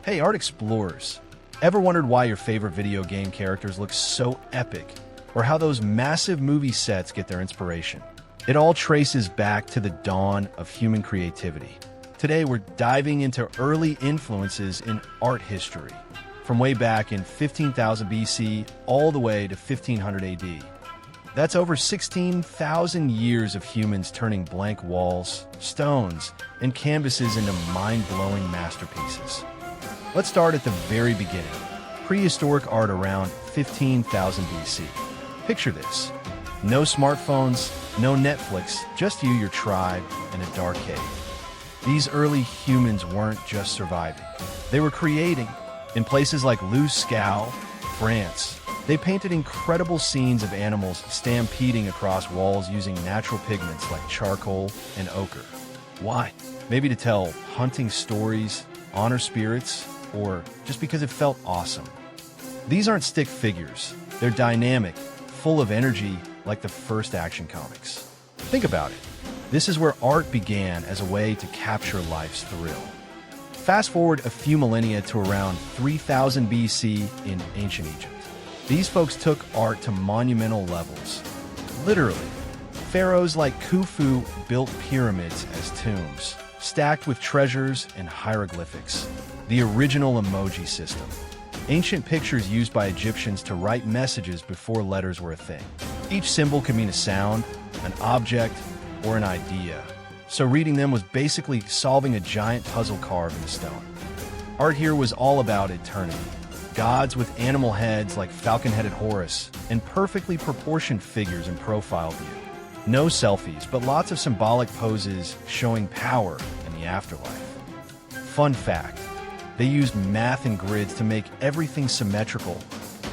Hey, art explorers. Ever wondered why your favorite video game characters look so epic? Or how those massive movie sets get their inspiration? It all traces back to the dawn of human creativity. Today, we're diving into early influences in art history, from way back in 15,000 BC all the way to 1500 AD. That's over 16,000 years of humans turning blank walls, stones, and canvases into mind-blowing masterpieces. Let's start at the very beginning. Prehistoric art around 15,000 BC. Picture this. No smartphones, no Netflix, just you, your tribe, and a dark cave. These early humans weren't just surviving. They were creating. In places like Lascaux, France, they painted incredible scenes of animals stampeding across walls using natural pigments like charcoal and ochre. Why? Maybe to tell hunting stories, honor spirits, or just because it felt awesome. These aren't stick figures. They're dynamic, full of energy, like the first action comics. Think about it. This is where art began as a way to capture life's thrill. Fast forward a few millennia to around 3000 BC in ancient Egypt. These folks took art to monumental levels. Literally, pharaohs like Khufu built pyramids as tombs, stacked with treasures and hieroglyphics, the original emoji system. Ancient pictures used by Egyptians to write messages before letters were a thing. Each symbol could mean a sound, an object, or an idea. So reading them was basically solving a giant puzzle carved in stone. Art here was all about eternity. Gods with animal heads like falcon-headed Horus, and perfectly proportioned figures in profile view. No selfies, but lots of symbolic poses showing power in the afterlife. Fun fact, they used math and grids to make everything symmetrical.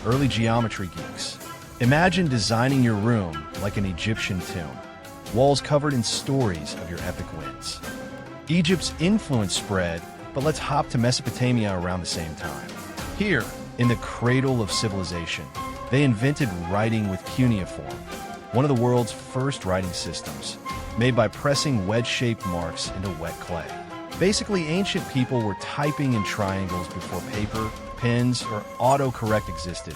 Early geometry geeks. Imagine designing your room like an Egyptian tomb. Walls covered in stories of your epic wins. Egypt's influence spread, but let's hop to Mesopotamia around the same time. Here, in the cradle of civilization, they invented writing with cuneiform, one of the world's first writing systems, made by pressing wedge-shaped marks into wet clay. Basically, ancient people were typing in triangles before paper, pens, or autocorrect existed,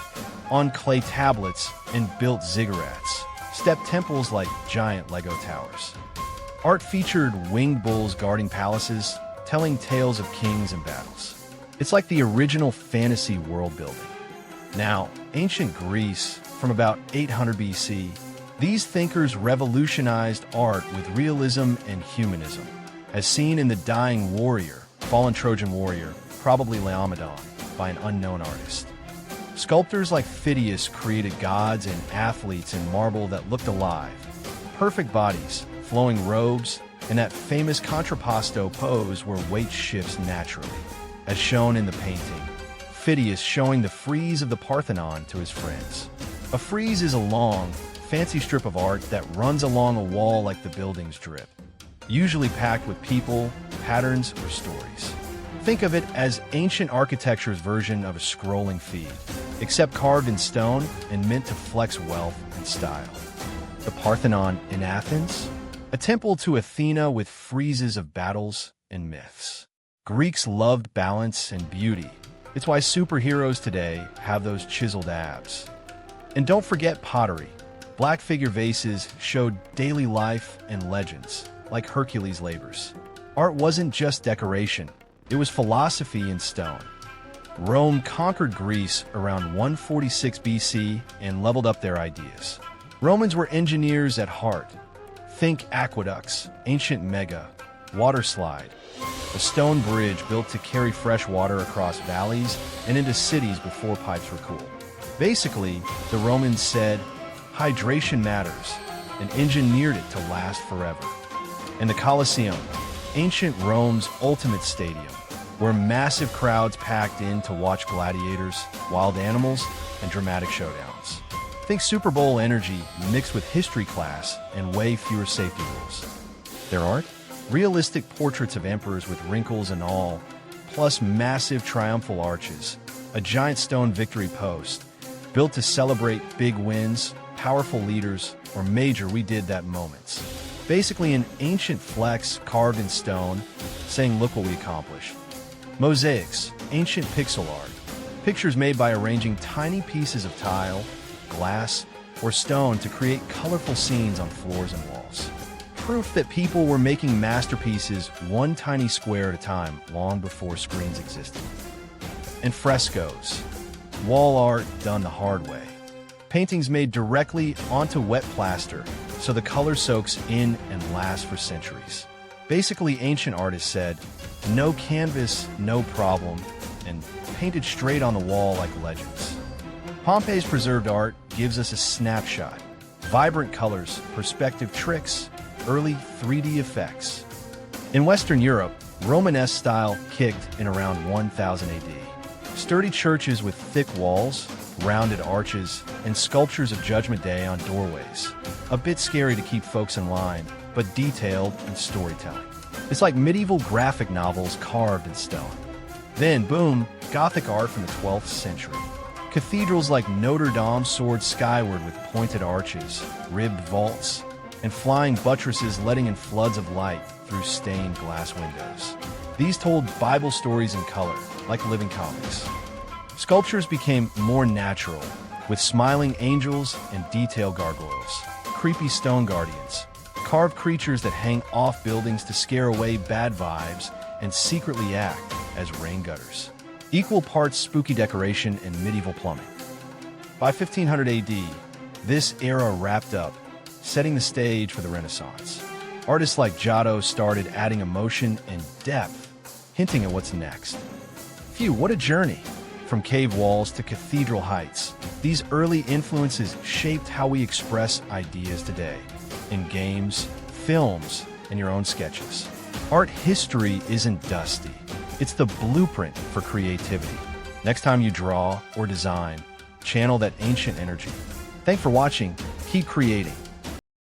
on clay tablets, and built ziggurats, step temples like giant Lego towers. Art featured winged bulls guarding palaces, telling tales of kings and battles. It's like the original fantasy world building. Now, ancient Greece, from about 800 BC, these thinkers revolutionized art with realism and humanism, as seen in The Dying Warrior, fallen Trojan warrior, probably Laomedon, by an unknown artist. Sculptors like Phidias created gods and athletes in marble that looked alive. Perfect bodies, flowing robes, and that famous contrapposto pose where weight shifts naturally, as shown in the painting. Phidias showing the frieze of the Parthenon to his friends. A frieze is a long, fancy strip of art that runs along a wall like the building's drip, usually packed with people, patterns, or stories. Think of it as ancient architecture's version of a scrolling feed, except carved in stone and meant to flex wealth and style. The Parthenon in Athens, a temple to Athena with friezes of battles and myths. Greeks loved balance and beauty. It's why superheroes today have those chiseled abs. And don't forget pottery. Black figure vases showed daily life and legends, like Hercules' labors. Art wasn't just decoration, it was philosophy in stone. Rome conquered Greece around 146 BC and leveled up their ideas. Romans were engineers at heart. Think aqueducts, ancient mega, water slide, a stone bridge built to carry fresh water across valleys and into cities before pipes were cool. Basically, the Romans said, hydration matters, and engineered it to last forever. And the Colosseum, ancient Rome's ultimate stadium, where massive crowds packed in to watch gladiators, wild animals, and dramatic showdowns. Think Super Bowl energy mixed with history class and way fewer safety rules. Their art? Realistic portraits of emperors with wrinkles and all, plus massive triumphal arches, a giant stone victory post, built to celebrate big wins, powerful leaders, or major we did that moments. Basically an ancient flex carved in stone, saying look what we accomplished. Mosaics, ancient pixel art. Pictures made by arranging tiny pieces of tile, glass, or stone to create colorful scenes on floors and walls. Proof that people were making masterpieces one tiny square at a time long before screens existed. And frescoes. Wall art done the hard way. Paintings made directly onto wet plaster, so the color soaks in and lasts for centuries. Basically, ancient artists said, no canvas, no problem, and painted straight on the wall like legends. Pompeii's preserved art gives us a snapshot. Vibrant colors, perspective tricks, early 3D effects. In Western Europe, Romanesque style kicked in around 1000 AD. Sturdy churches with thick walls, rounded arches, and sculptures of Judgment Day on doorways. A bit scary to keep folks in line, but detailed and storytelling. It's like medieval graphic novels carved in stone. Then, boom, Gothic art from the 12th century. Cathedrals like Notre Dame soared skyward with pointed arches, ribbed vaults, and flying buttresses letting in floods of light through stained glass windows. These told Bible stories in color, like living comics. Sculptures became more natural, with smiling angels and detailed gargoyles, creepy stone guardians, carved creatures that hang off buildings to scare away bad vibes and secretly act as rain gutters. Equal parts spooky decoration and medieval plumbing. By 1500 AD, this era wrapped up, setting the stage for the Renaissance. Artists like Giotto started adding emotion and depth, hinting at what's next. Phew, what a journey! From cave walls to cathedral heights, these early influences shaped how we express ideas today, in games, films, and your own sketches. Art history isn't dusty. It's the blueprint for creativity. Next time you draw or design, channel that ancient energy. Thanks for watching. Keep creating.